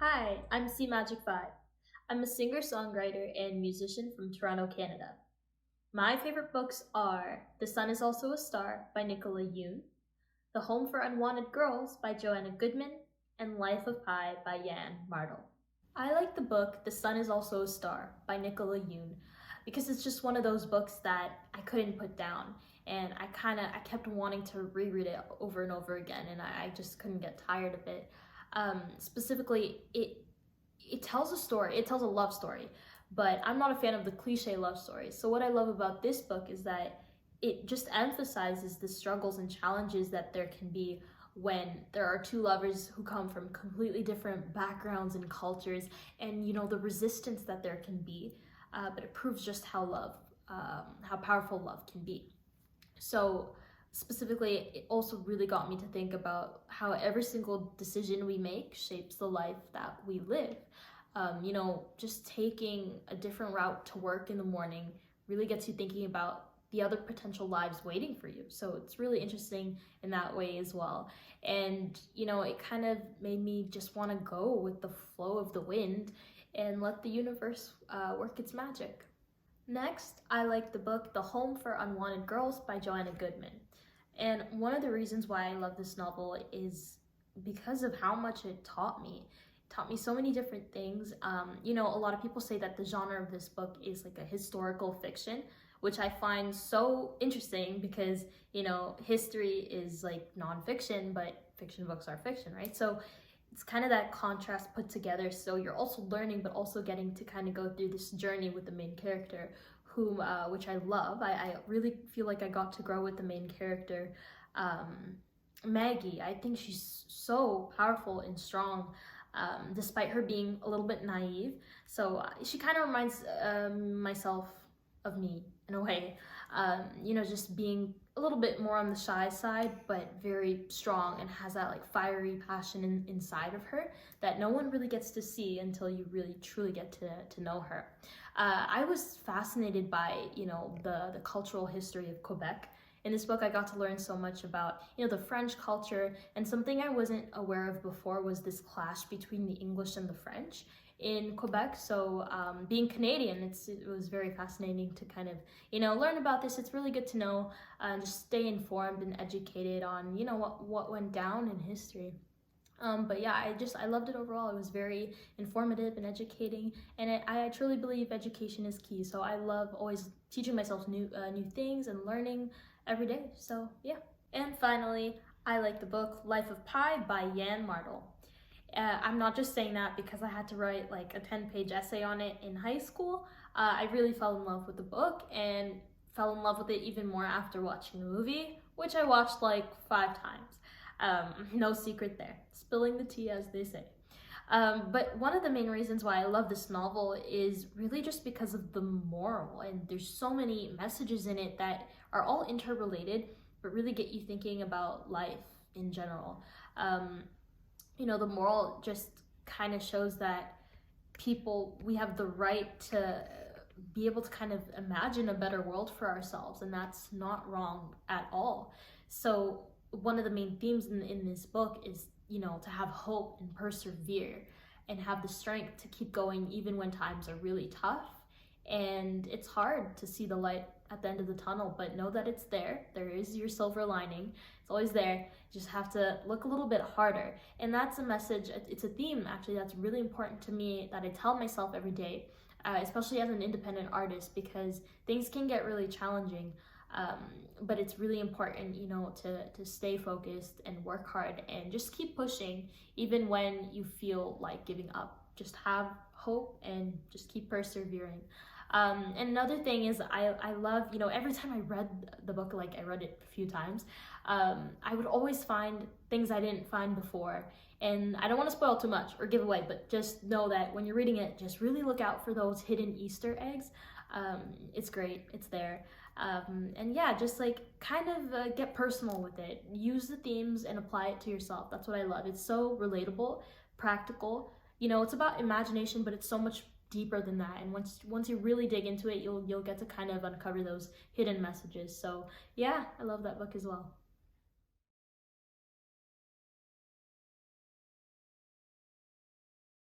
Hi, I'm C Magic 5. I'm a singer songwriter and musician from Toronto, Canada. My favorite books are The Sun is Also a Star by Nicola Yoon, The Home for Unwanted Girls by Joanna Goodman, and Life of Pi by Jan Martel. I like the book The Sun is Also a Star by Nicola Yoon because it's just one of those books that I couldn't put down, and I kept wanting to reread it over and over again, and I just couldn't get tired of it. Specifically, it tells a story, it tells a love story, but I'm not a fan of the cliche love stories. So what I love about this book is that it just emphasizes the struggles and challenges that there can be when there are two lovers who come from completely different backgrounds and cultures, and the resistance that there can be. But it proves just how powerful love can be. So specifically, it also really got me to think about how every single decision we make shapes the life that we live. Just taking a different route to work in the morning really gets you thinking about the other potential lives waiting for you. So it's really interesting in that way as well. And, it kind of made me just want to go with the flow of the wind and let the universe work its magic. Next, I like the book The Home for Unwanted Girls by Joanna Goodman. And one of the reasons why I love this novel is because of how much it taught me. It taught me so many different things. A lot of people say that the genre of this book is like a historical fiction, which I find so interesting because, history is like nonfiction, but fiction books are fiction, right? So it's kind of that contrast put together. So you're also learning, but also getting to kind of go through this journey with the main character, which I love. I really feel like I got to grow with the main character, Maggie. I think she's so powerful and strong, despite her being a little bit naive. So she kind of reminds myself of me in a way, just being a little bit more on the shy side, but very strong and has that like fiery passion inside of her that no one really gets to see until you really truly get to know her. I was fascinated by, the cultural history of Quebec. In this book, I got to learn so much about, the French culture, and something I wasn't aware of before was this clash between the English and the French in Quebec. So being Canadian, it was very fascinating to kind of, learn about this. It's really good to know, just stay informed and educated on, what went down in history. But yeah, I loved it overall. It was very informative and educating, and I truly believe education is key. So I love always teaching myself new things and learning every day. So yeah. And finally, I like the book Life of Pi by Jan Martel. I'm not just saying that because I had to write like a 10-page essay on it in high school. I really fell in love with the book and fell in love with it even more after watching the movie, which I watched like 5 times. No secret there. Spilling the tea, as they say. But one of the main reasons why I love this novel is really just because of the moral, and there's so many messages in it that are all interrelated, but really get you thinking about life in general. The moral just kind of shows that we have the right to be able to kind of imagine a better world for ourselves, and that's not wrong at all. So one of the main themes in this book is, to have hope and persevere and have the strength to keep going even when times are really tough. And it's hard to see the light at the end of the tunnel, but know that it's there. There is your silver lining. It's always there. You just have to look a little bit harder. And that's a message, it's a theme actually that's really important to me that I tell myself every day, especially as an independent artist, because things can get really challenging. But it's really important, to stay focused and work hard and just keep pushing even when you feel like giving up. Just have hope and just keep persevering. And another thing is I love, every time I read the book, like I read it a few times, I would always find things I didn't find before. And I don't want to spoil too much or give away, but just know that when you're reading it, just really look out for those hidden Easter eggs. It's great, it's there. And yeah, just like kind of get personal with it. Use the themes and apply it to yourself. That's what I love. It's so relatable, practical. It's about imagination, but it's so much deeper than that. And once you really dig into it, you'll get to kind of uncover those hidden messages. So yeah, I love that book as well.